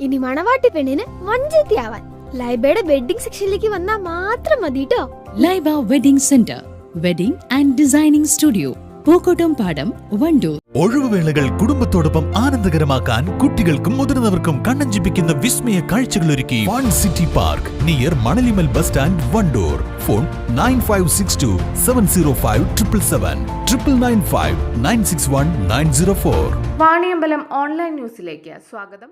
ഇനി മണവാട്ടി പെണ്ണിന് മഞ്ചേത്തിയാവാൻ ലൈബയുടെ വെഡിങ് സെക്ഷനിലേക്ക് വന്നാൽ മാത്രം മതി ട്ടോ. Laiba wedding centre, wedding and designing studio, Pookkottam Padam, Wandoor. ഒഴിവുവേളകൾ കുടുംബത്തോടൊപ്പം ആനന്ദകരമാക്കാൻ കുട്ടികൾക്കും മുതിർന്നവർക്കും കണ്ണഞ്ചിപ്പിക്കുന്ന വിസ്മയ കാഴ്ചകളൊരുക്കി fun city park near Manalimal bus stand, Wandoor. Phone 9562 705 777 995 961 904. Vaniyambalam online ന്യൂസിലേക്ക് സ്വാഗതം.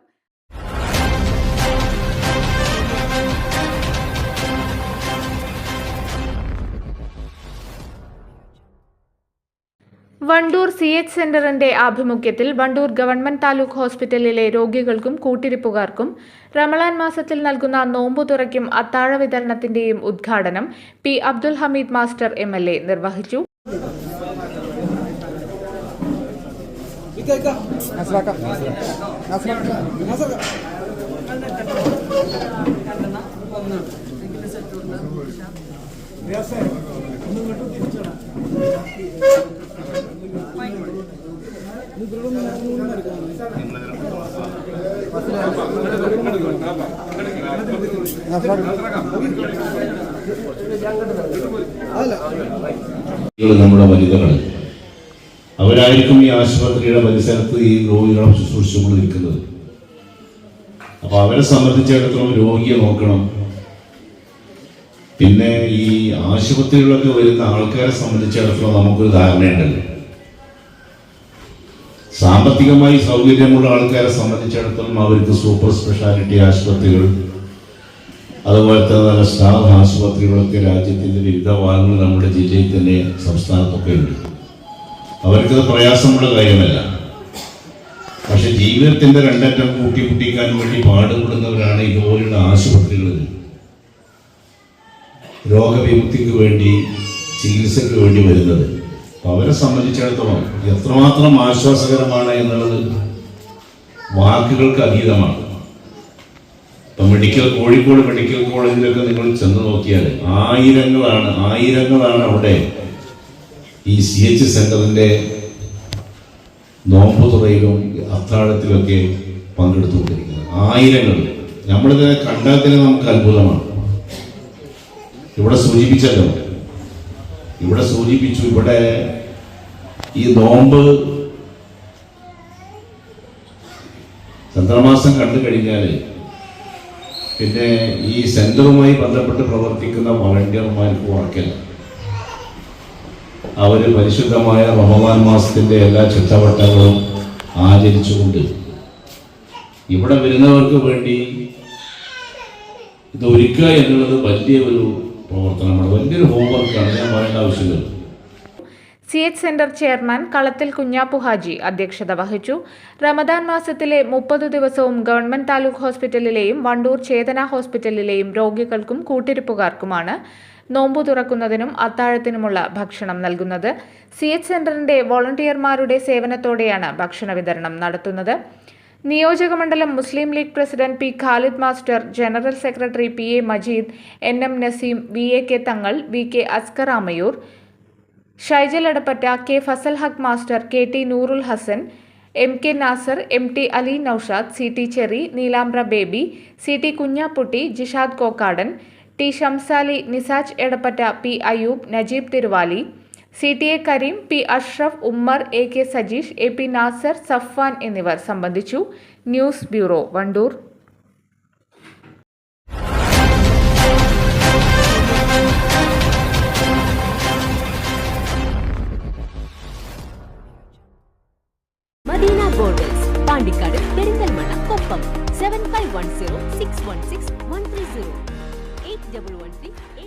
വണ്ടൂർ CH സെന്ററിന്റെ ആഭിമുഖ്യത്തിൽ വണ്ടൂർ ഗവൺമെന്റ് താലൂക്ക് ഹോസ്പിറ്റലിലെ രോഗികൾക്കും കൂട്ടിരിപ്പുകാർക്കും റമളാൻ മാസത്തിൽ നൽകുന്ന നോമ്പുതുറയ്ക്കും അത്താഴ വിതരണത്തിന്റെയും ഉദ്ഘാടനം P Abdul Hameed master MLA നിർവഹിച്ചു. നമ്മുടെ വനിതകൾ അവരായിരിക്കും ഈ ആശുപത്രിയുടെ പരിസരത്ത് ഈ രോഗികളെ ശുശ്രൂഷിച്ചുകൊണ്ടിരിക്കുന്നത്. അപ്പൊ അവരെ സംബന്ധിച്ചിടത്തോളം രോഗിയെ നോക്കണം. പിന്നെ ഈ ആശുപത്രികളിലൊക്കെ വരുന്ന ആൾക്കാരെ സംബന്ധിച്ചിടത്തോളം നമുക്കൊരു ധാരണയുണ്ടല്ലോ. സാമ്പത്തികമായി സൗകര്യമുള്ള ആൾക്കാരെ സംബന്ധിച്ചിടത്തോളം അവർക്ക് സൂപ്പർ സ്പെഷ്യാലിറ്റി ആശുപത്രികൾ, അതുപോലത്തെ നല്ല സ്റ്റാർ ആശുപത്രികളൊക്കെ രാജ്യത്തിൻ്റെ വിവിധ ഭാഗങ്ങൾ നമ്മുടെ ജില്ലയിൽ തന്നെ സംസ്ഥാനത്തൊക്കെ ഉണ്ട്. അവർക്കത് പ്രയാസമുള്ള കാര്യമല്ല. പക്ഷെ ജീവിതത്തിൻ്റെ രണ്ടറ്റം കൂട്ടിമുട്ടിക്കാൻ വേണ്ടി പാടുപെടുന്നവരാണ് ഇതുപോലുള്ള ആശുപത്രികളിൽ രോഗവിമുക്തിക്ക് വേണ്ടി, ചികിത്സയ്ക്ക് വേണ്ടി വരുന്നത്. അപ്പോൾ അവരെ സംബന്ധിച്ചിടത്തോളം എത്രമാത്രം ആശ്വാസകരമാണ് എന്നുള്ളത് വാക്കുകൾക്ക് അതീതമാണ്. ഇപ്പം കോഴിക്കോട് മെഡിക്കൽ കോളേജിലൊക്കെ നിങ്ങൾ ചെന്ന് നോക്കിയാൽ ആയിരങ്ങളാണ് അവിടെ ഈ CH സെന്ററിന്റെ നോമ്പുതുറയിലും അത്താഴത്തിലൊക്കെ പങ്കെടുത്തുകൊണ്ടിരിക്കുന്നത്. ആയിരങ്ങൾ. നമ്മളിതിനെ കണ്ടാൽ തന്നെ നമുക്ക് അത്ഭുതമാണ്. ഇവിടെ സൂചിപ്പിച്ചു, ഇവിടെ ഈ നോമ്പ് ചന്ദ്രമാസം കണ്ടു കഴിഞ്ഞാൽ പിന്നെ ഈ സെന്ററുമായി ബന്ധപ്പെട്ട് പ്രവർത്തിക്കുന്ന വളണ്ടിയർമാർക്ക് ഉറക്കില്ല. അവർ പരിശുദ്ധമായ റമദാൻ മാസത്തിന്റെ എല്ലാ ചിട്ടവട്ടങ്ങളും ആചരിച്ചുകൊണ്ട് ഇവിടെ വരുന്നവർക്ക് വേണ്ടി ഇത് ഒരുക്കുക എന്നുള്ളത് വലിയൊരു പ്രവർത്തനമാണ്, വലിയൊരു ഹോംവർക്കാണ്. ഞാൻ പറയേണ്ട ആവശ്യമില്ല. CH സെന്റർ ചെയർമാൻ കളത്തിൽ കുഞ്ഞാപ്പു ഹാജി അധ്യക്ഷത വഹിച്ചു. റമദാൻ മാസത്തിലെ 30 ദിവസവും ഗവൺമെന്റ് താലൂക്ക് ഹോസ്പിറ്റലിലെയും വണ്ടൂർ ചേതന ഹോസ്പിറ്റലിലെയും രോഗികൾക്കും കൂട്ടിരിപ്പുകാർക്കുമാണ് നോമ്പു തുറക്കുന്നതിനും അത്താഴത്തിനുമുള്ള ഭക്ഷണം നൽകുന്നത്. CH സെന്ററിന്റെ വോളണ്ടിയർമാരുടെ സേവനത്തോടെയാണ് ഭക്ഷണ വിതരണം നടത്തുന്നത്. നിയോജകമണ്ഡലം Muslim League president P Khalid master, general secretary PA Majeed, NM Naseem, VAK Thangal, VK Askar Amayur, Shaijal Edappatta, K Fazal Haq master, KT Noorul Hasan, MK Nasar, MT Ali Noushad, CT Cherry, Neelambra Baby, CT Kunhapputty, Jishad Kokkadan, T Shamsali, Nisaj Edappatta, P Ayoob, Najeeb Thiruvali, CTA Kareem, P Ashraf, Ummer, AK Sajeesh, AP Nasar, Safwan എന്നിവർ സംബന്ധിച്ചു. News bureau, Wandoor. മദീന ഗോൾഡൽസ്, പാണ്ടിക്കാട്, പെരിന്തൽമണ്ണ, കൊപ്പം. 7510 616 130 8113